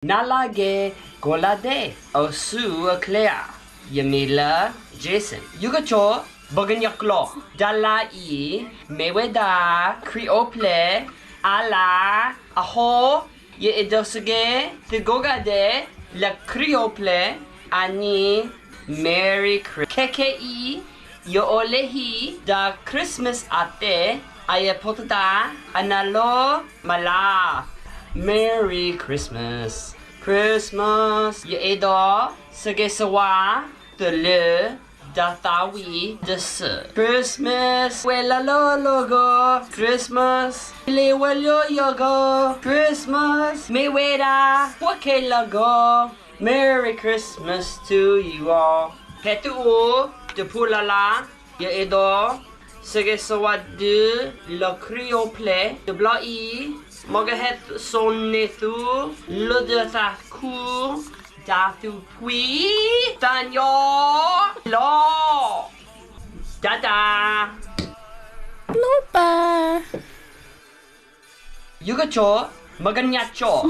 Nalage Golade Osu Clea Yamila Jason Yugacho Boganyaklo Dalai Meweda Creople Ala Aho Ye Edosage Tigogade La Creople Ani Merry Christmas KKE Yo Olehi Da Christmas Ate Ayapotada Analo Mala Merry Christmas. Christmas. Ye edo segesawa de le datawi de se. Christmas. Wela lo logo. Christmas. Le welyo yogo. Christmas. Me weda. Wake logo. Merry Christmas to you all. Petu o de pulala. Ye edo segesawa de le criople de blai. Mogahet sonnetu ludataku datu pui tanyo lo dada Lupa. yugacho maganyacho